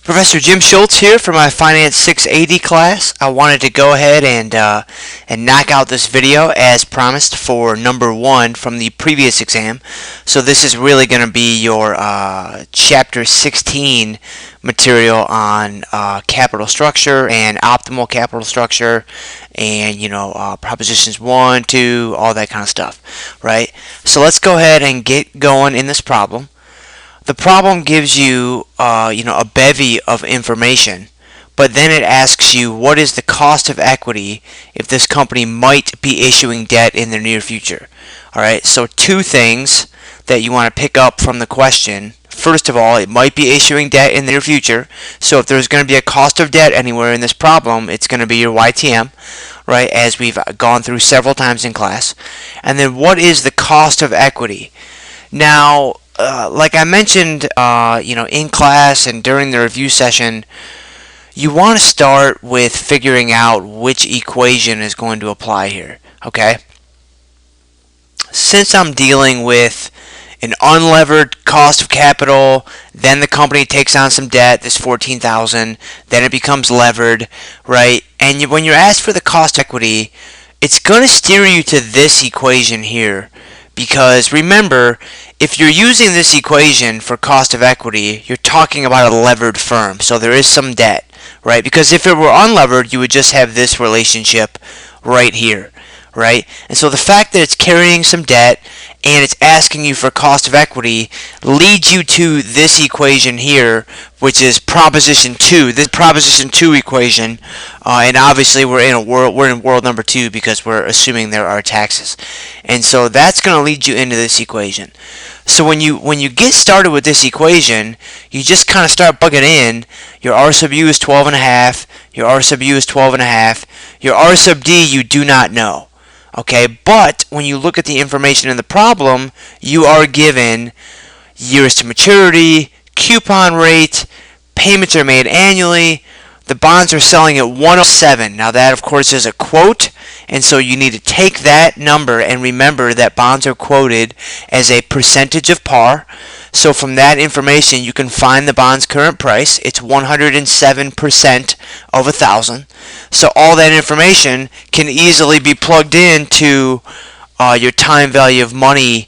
Professor Jim Schultz here for my Finance 680 class. I wanted to go ahead and knock out this video as promised for number 1 from the previous exam. So this is really going to be your Chapter 16 material on capital structure and optimal capital structure and propositions 1, 2, all that kind of stuff, right? So let's go ahead and get going in this problem. The problem gives you, a bevy of information, but then it asks you what is the cost of equity if this company might be issuing debt in the near future. All right, so two things that you want to pick up from the question. First of all, it might be issuing debt in the near future, so if there's going to be a cost of debt anywhere in this problem, it's going to be your YTM, right, as we've gone through several times in class. And then what is the cost of equity? Now, like I mentioned, in class and during the review session, you want to start with figuring out which equation is going to apply here, okay? Since I'm dealing with an unlevered cost of capital, then the company takes on some debt, this $14,000, then it becomes levered, right? And when you're asked for the cost of equity, it's going to steer you to this equation here. Because remember, if you're using this equation for cost of equity, you're talking about a levered firm, so there is some debt, right? Because if it were unlevered, you would just have this relationship right here, right? And so the fact that it's carrying some debt and it's asking you for cost of equity leads you to this equation here, which is proposition 2. This proposition 2 equation, and obviously we're in world number 2 because we're assuming there are taxes, and so that's going to lead you into this equation. So when you get started with this equation, you just kind of start plugging in. Your R sub u is 12.5. Your R sub u is 12.5. Your R sub d you do not know. Okay, but when you look at the information in the problem, you are given years to maturity, coupon rate, payments are made annually, the bonds are selling at 107. Now that of course is a quote, and so you need to take that number and remember that bonds are quoted as a percentage of par. So from that information you can find the bond's current price. It's 107% of 1,000. So all that information can easily be plugged into your time value of money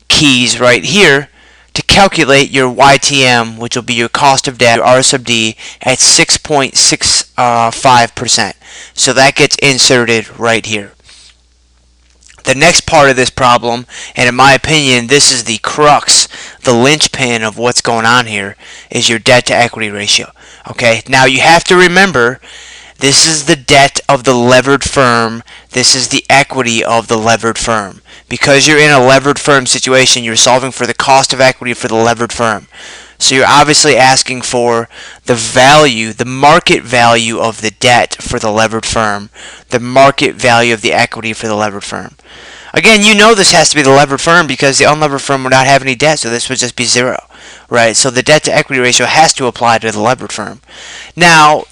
keys right here to calculate your YTM, which will be your cost of debt, your R sub D, at 6.65%. So that gets inserted right here. The next part of this problem, and in my opinion, this is the crux, the linchpin of what's going on here, is your debt to equity ratio. Okay, now you have to remember, this is the debt of the levered firm. This is the equity of the levered firm. Because you're in a levered firm situation, you're solving for the cost of equity for the levered firm. So you're obviously asking for the value, the market value of the debt for the levered firm, the market value of the equity for the levered firm. Again, you know this has to be the levered firm because the unlevered firm would not have any debt, so this would just be 0, right? So the debt to equity ratio has to apply to the levered firm. Now,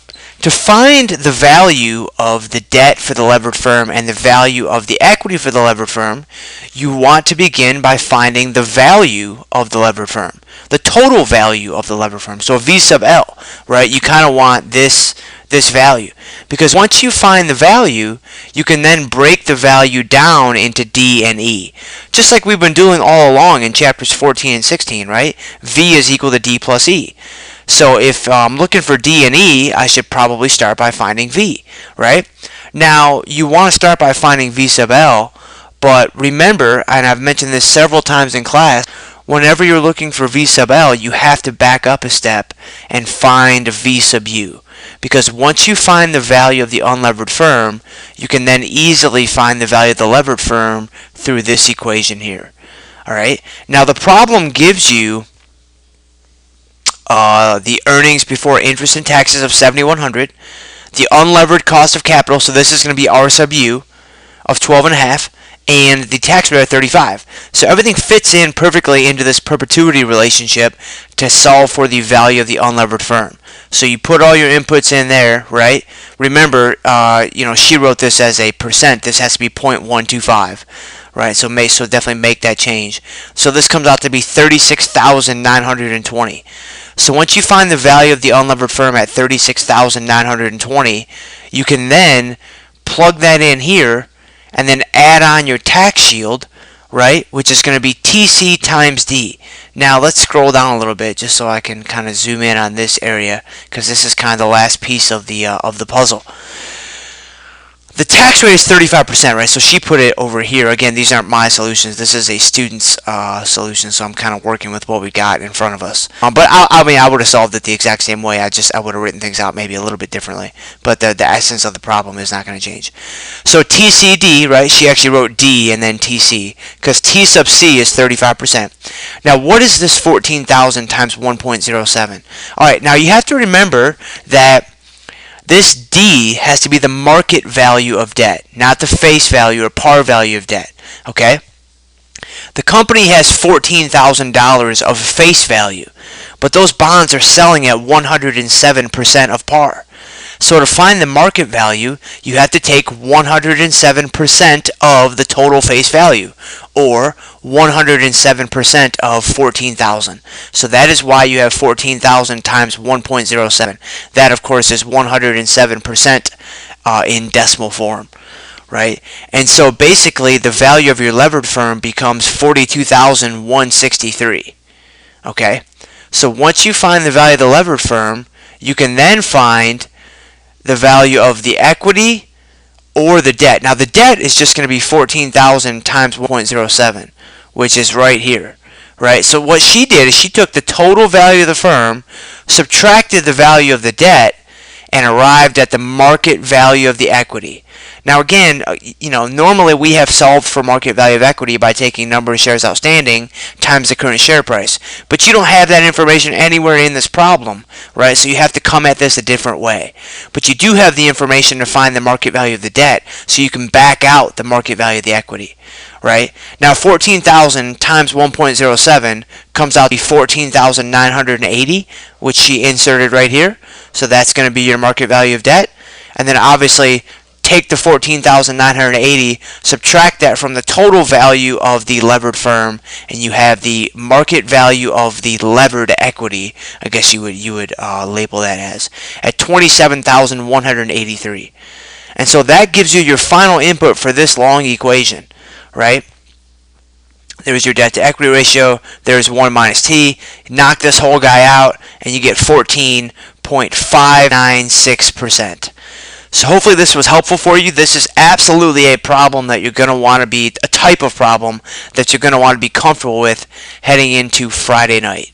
to find the value of the debt for the levered firm and the value of the equity for the levered firm, you want to begin by finding the value of the levered firm, the total value of the levered firm. So V sub L, right? You kind of want this value, because once you find the value, you can then break the value down into D and E, just like we've been doing all along in chapters 14 and 16, right? V is equal to D plus E. So if I'm looking for D and E, I should probably start by finding V, right? Now, you want to start by finding V sub L, but remember, and I've mentioned this several times in class, whenever you're looking for V sub L, you have to back up a step and find V sub U. Because once you find the value of the unlevered firm, you can then easily find the value of the levered firm through this equation here. All right? Now, the problem gives you the earnings before interest and taxes of 7,100, the unlevered cost of capital, so this is going to be R sub U of 12.5, and the tax rate of 35. So everything fits in perfectly into this perpetuity relationship to solve for the value of the unlevered firm. So you put all your inputs in there, right? Remember, she wrote this as a percent. This has to be 0.125. Right, so definitely make that change. So this comes out to be 36,920. So once you find the value of the unlevered firm at 36,920, you can then plug that in here and then add on your tax shield, right, which is going to be TC times D. Now let's scroll down a little bit just so I can kind of zoom in on this area, because this is kind of the last piece of the puzzle. The tax rate is 35%, right? So she put it over here. Again, these aren't my solutions. This is a student's solution, so I'm kind of working with what we got in front of us. But I would have solved it the exact same way. I would have written things out maybe a little bit differently. But the essence of the problem is not going to change. So TCD, right? She actually wrote D and then TC, because T sub C is 35%. Now, what is this 14,000 times 1.07? All right. Now you have to remember that this D has to be the market value of debt, not the face value or par value of debt, okay? The company has $14,000 of face value, but those bonds are selling at 107% of par. So to find the market value, you have to take 107% of the total face value, or 107% of 14,000. So that is why you have 14,000 times 1.07. That, of course, is 107% in decimal form, right? And so basically, the value of your levered firm becomes 42,163. Okay? So once you find the value of the levered firm, you can then find the value of the equity or the debt. Now the debt is just going to be 14,000 times 1.07, which is right here, right? So what she did is she took the total value of the firm, subtracted the value of the debt, and arrived at the market value of the equity. Now again, normally we have solved for market value of equity by taking number of shares outstanding times the current share price. But you don't have that information anywhere in this problem, right? So you have to come at this a different way. But you do have the information to find the market value of the debt, so you can back out the market value of the equity, right? Now 14,000 times 1.07 comes out to be 14,980, which she inserted right here. So that's going to be your market value of debt. And then obviously take the 14,980, subtract that from the total value of the levered firm, and you have the market value of the levered equity. I guess you would label that as at 27,183. And so that gives you your final input for this long equation, right? There's your debt to equity ratio. There's 1 minus T. Knock this whole guy out, and you get 14.596%. So hopefully this was helpful for you. This is absolutely a problem that you're going to want to be, a type of problem that you're going to want to be comfortable with heading into Friday night.